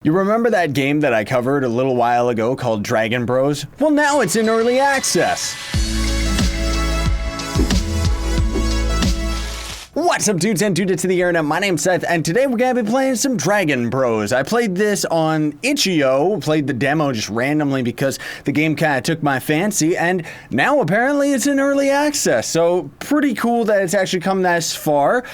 You remember that game that I covered a little while ago called Dragon Bros? Well, now it's in early access. What's up, dudes and dudettes of the internet? My name's Scythe, and today we're gonna be playing some Dragon Bros. I played this on itch.io, played the demo just randomly because the game kinda took my fancy, and now apparently it's in early access, so pretty cool that it's actually come this far.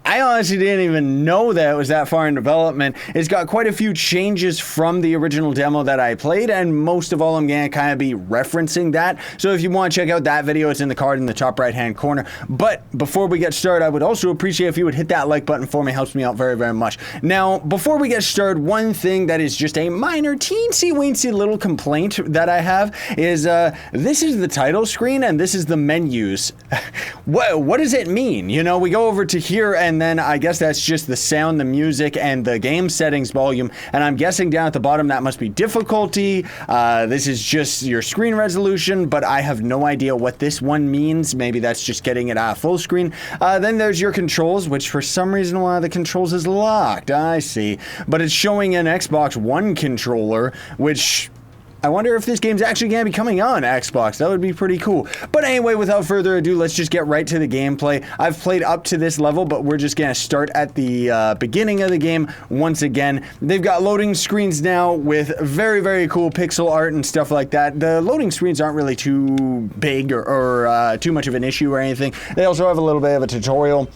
I honestly didn't even know that it was that far in development. It's got quite a few changes from the original demo that I played, and most of all, I'm gonna kind of be referencing that. So if you want to check out that video, it's in the card in the top right-hand corner. But before we get started, I would also appreciate if you would hit that like button for me. It helps me out very, very much. Now, before we get started, one thing that is just a minor, teensy-weensy little complaint that I have is this is the title screen and this is the menus. What does it mean? You know, we go over to here and then I guess that's just the sound, the music, and the game settings volume. And I'm guessing down at the bottom that must be difficulty. This is just your screen resolution, but I have no idea what this one means. Maybe that's just getting it full screen. Then there's your controls, which for some reason one of the controls is locked. I see. But it's showing an Xbox One controller, which I wonder if this game's actually going to be coming on Xbox. That would be pretty cool. But anyway, without further ado, let's just get right to the gameplay. I've played up to this level, but we're just going to start at the beginning of the game once again. They've got loading screens now with very, very cool pixel art and stuff like that. The loading screens aren't really too big or too much of an issue or anything. They also have a little bit of a tutorial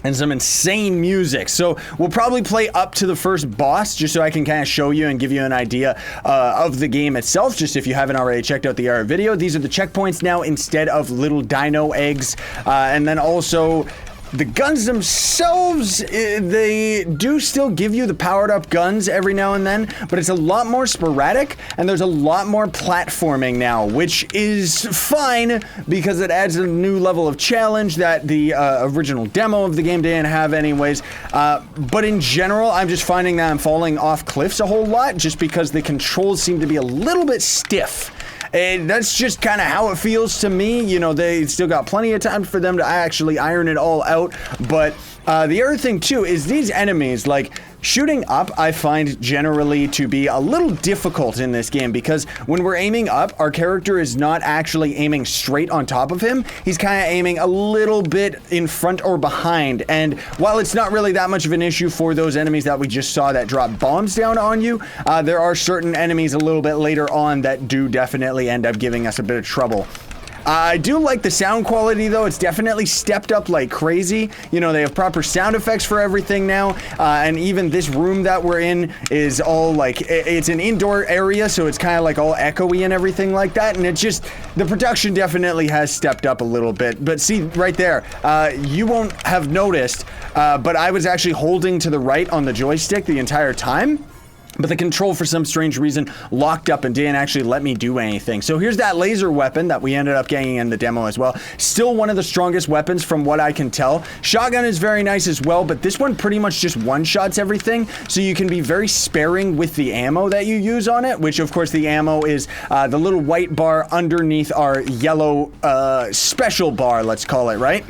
and some insane music. So we'll probably play up to the first boss just so I can kind of show you and give you an idea of the game itself, just if you haven't already checked out the other video. These are the checkpoints now instead of little dino eggs. And then also the guns themselves, they do still give you the powered up guns every now and then, but it's a lot more sporadic and there's a lot more platforming now, which is fine because it adds a new level of challenge that the original demo of the game didn't have anyways. But in general, I'm just finding that I'm falling off cliffs a whole lot just because the controls seem to be a little bit stiff. And that's just kind of how it feels to me. You know, they still got plenty of time for them to actually iron it all out. But the other thing, too, is these enemies, like, shooting up, I find generally to be a little difficult in this game because when we're aiming up, our character is not actually aiming straight on top of him. He's kind of aiming a little bit in front or behind. And while it's not really that much of an issue for those enemies that we just saw that drop bombs down on you, there are certain enemies a little bit later on that do definitely end up giving us a bit of trouble. I do like the sound quality, though. It's definitely stepped up like crazy. You know, they have proper sound effects for everything now. And even this room that we're in is all like, it's an indoor area, so it's kind of like all echoey and everything like that. And it just, the production definitely has stepped up a little bit. But see, right there, you won't have noticed, but I was actually holding to the right on the joystick the entire time. But the control, for some strange reason, locked up and didn't actually let me do anything. So here's that laser weapon that we ended up getting in the demo as well. Still one of the strongest weapons from what I can tell. Shotgun is very nice as well, but this one pretty much just one-shots everything. So you can be very sparing with the ammo that you use on it, which of course the ammo is the little white bar underneath our yellow special bar, let's call it, right?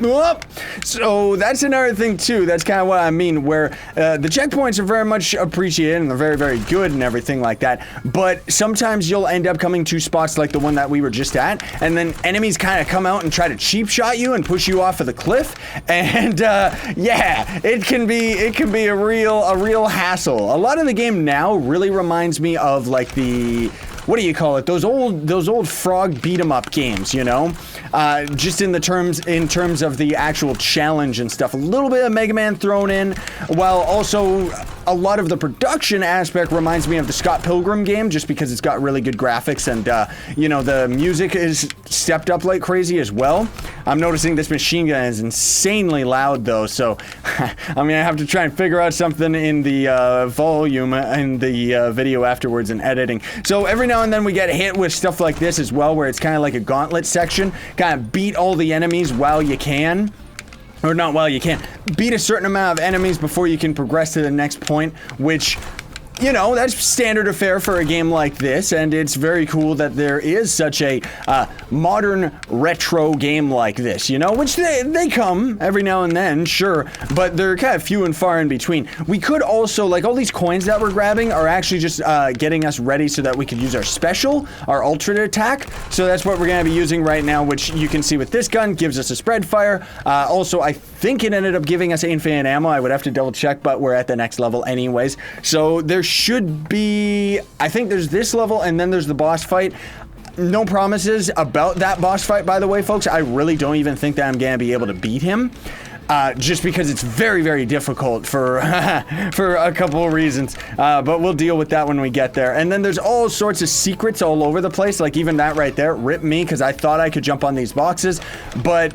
So that's another thing too. That's kind of what I mean, where the checkpoints are very much appreciated and they're very, very good and everything like that, but sometimes you'll end up coming to spots like the one that we were just at, and then enemies kind of come out and try to cheap shot you and push you off of the cliff, and yeah, it can be a real hassle. A lot of the game now really reminds me of like the, what do you call it? Those old frog beat 'em up games, you know? Just in terms of the actual challenge and stuff. A little bit of Mega Man thrown in, while also a lot of the production aspect reminds me of the Scott Pilgrim game, just because it's got really good graphics and, you know, the music is stepped up like crazy as well. I'm noticing this machine gun is insanely loud though, so I'm gonna have to try and figure out something in the volume in the video afterwards and editing. So every now and then we get hit with stuff like this as well, where it's kind of like a gauntlet section. Kind of beat all the enemies while you can. Or not while you can. Beat a certain amount of enemies before you can progress to the next point, which you know, that's standard affair for a game like this, and it's very cool that there is such a modern retro game like this, you know, which they come every now and then, sure, but they're kind of few and far in between. We could also, like, all these coins that we're grabbing are actually just getting us ready so that we could use our special, our ultimate attack, so that's what we're going to be using right now, which you can see with this gun, gives us a spread fire. Also, I think it ended up giving us infinite ammo. I would have to double check, but we're at the next level anyways, so there should be, I think there's this level and then there's the boss fight. No promises about that boss fight, by the way, folks. I really don't even think that I'm gonna be able to beat him, just because it's very, very difficult for for a couple of reasons, but we'll deal with that when we get there. And then there's all sorts of secrets all over the place, like even that right there, rip me, because I thought I could jump on these boxes, but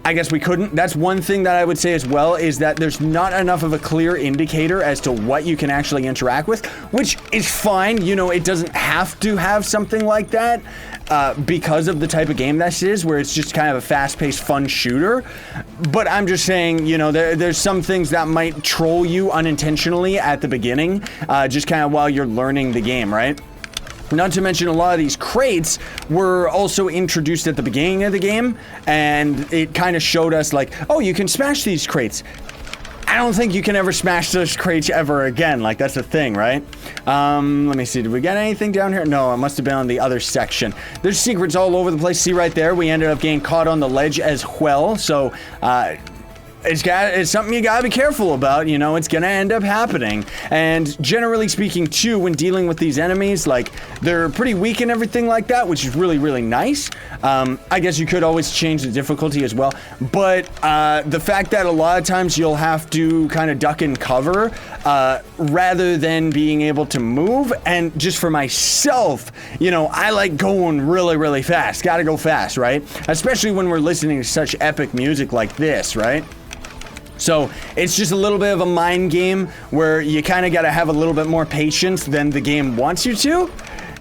I guess we couldn't. That's one thing that I would say as well, is that there's not enough of a clear indicator as to what you can actually interact with, which is fine. You know, it doesn't have to have something like that because of the type of game this is, where it's just kind of a fast-paced, fun shooter. But I'm just saying, you know, there's some things that might troll you unintentionally at the beginning, just kind of while you're learning the game, right? Not to mention, a lot of these crates were also introduced at the beginning of the game, and it kind of showed us like, oh, you can smash these crates. I don't think you can ever smash those crates ever again. Like, that's the thing, right? Let me see. Did we get anything down here? No, it must have been on the other section. There's secrets all over the place. See right there? We ended up getting caught on the ledge as well. So, it's something you gotta be careful about, you know, it's gonna end up happening. And generally speaking too, when dealing with these enemies, like, they're pretty weak and everything like that, which is really, really nice. I guess you could always change the difficulty as well, but the fact that a lot of times you'll have to kind of duck and cover rather than being able to move. And just for myself, you know, I like going really, really fast. Gotta go fast, right? Especially when we're listening to such epic music like this, right? So it's just a little bit of a mind game where you kind of got to have a little bit more patience than the game wants you to.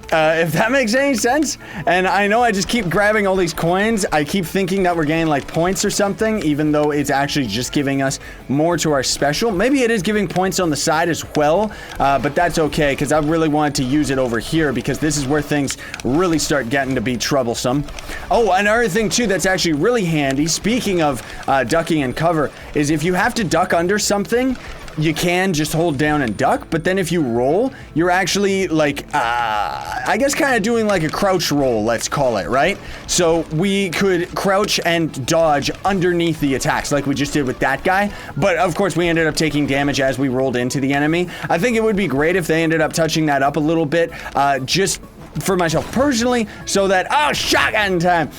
If that makes any sense. And I know I just keep grabbing all these coins. I keep thinking that we're getting like points or something, even though it's actually just giving us more to our special. Maybe it is giving points on the side as well, but that's okay, because I really wanted to use it over here, because this is where things really start getting to be troublesome. Oh, another thing too that's actually really handy, speaking of ducking and cover, is if you have to duck under something, you can just hold down and duck, but then if you roll, you're actually like, I guess kind of doing like a crouch roll, let's call it, right? So we could crouch and dodge underneath the attacks like we just did with that guy, but of course we ended up taking damage as we rolled into the enemy. I think it would be great if they ended up touching that up a little bit, just for myself personally, so that, oh, shotgun time,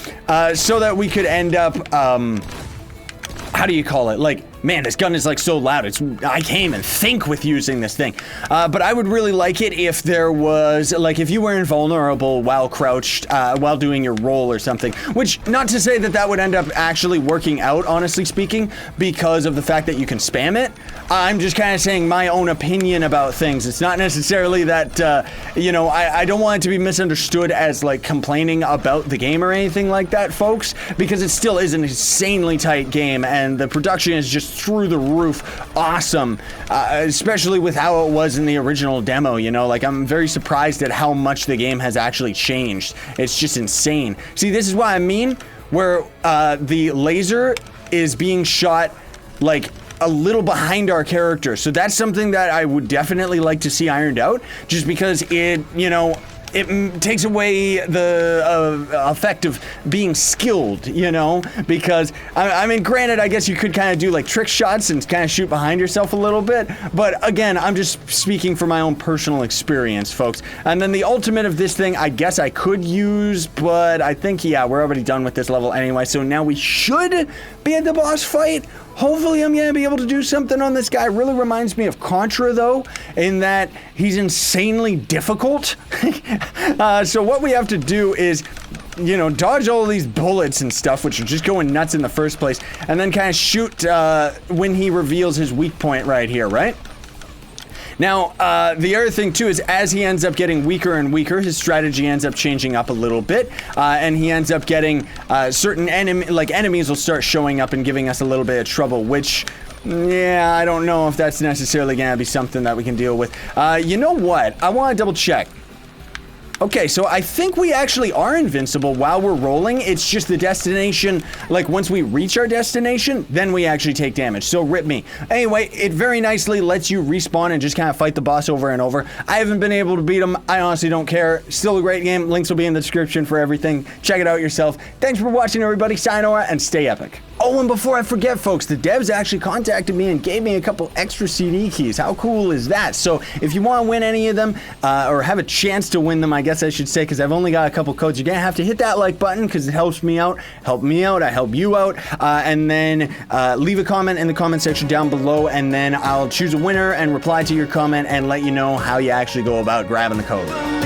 so that we could end up, how do you call it? Like, man, this gun is like so loud. I can't even think with using this thing. But I would really like it if there was, like, if you were invulnerable while crouched, while doing your roll or something, which, not to say that that would end up actually working out, honestly speaking, because of the fact that you can spam it. I'm just kind of saying my own opinion about things. It's not necessarily that, you know, I don't want it to be misunderstood as, like, complaining about the game or anything like that, folks, because it still is an insanely tight game, and the production is just through the roof awesome, especially with how it was in the original demo, you know, like, I'm very surprised at how much the game has actually changed. It's just insane. See, this is what I mean, where the laser is being shot, like, a little behind our character. So that's something that I would definitely like to see ironed out, just because it, you know, it takes away the effect of being skilled, you know, because, I mean, granted, I guess you could kind of do like trick shots and kind of shoot behind yourself a little bit, but again, I'm just speaking from my own personal experience, folks. And then the ultimate of this thing, I guess I could use, but I think, yeah, we're already done with this level anyway, so now we should be at the boss fight. Hopefully I'm gonna be able to do something on this guy. Really reminds me of Contra, though, in that he's insanely difficult. So what we have to do is, you know, dodge all of these bullets and stuff, which are just going nuts in the first place, and then kind of shoot when he reveals his weak point right here, right? Now, the other thing too is as he ends up getting weaker and weaker, his strategy ends up changing up a little bit, and he ends up getting certain enemies will start showing up and giving us a little bit of trouble, which, yeah, I don't know if that's necessarily gonna be something that we can deal with. You know what? I want to double check. Okay, so I think we actually are invincible while we're rolling. It's just the destination, like once we reach our destination, then we actually take damage. So rip me. Anyway, it very nicely lets you respawn and just kind of fight the boss over and over. I haven't been able to beat him. I honestly don't care. Still a great game. Links will be in the description for everything. Check it out yourself. Thanks for watching, everybody. Sayonara and stay epic. Oh, and before I forget, folks, the devs actually contacted me and gave me a couple extra CD keys. How cool is that? So if you want to win any of them, or have a chance to win them, I guess I should say, because I've only got a couple codes, you're going to have to hit that like button because it helps me out. Help me out. I help you out. And then leave a comment in the comment section down below, and then I'll choose a winner and reply to your comment and let you know how you actually go about grabbing the code.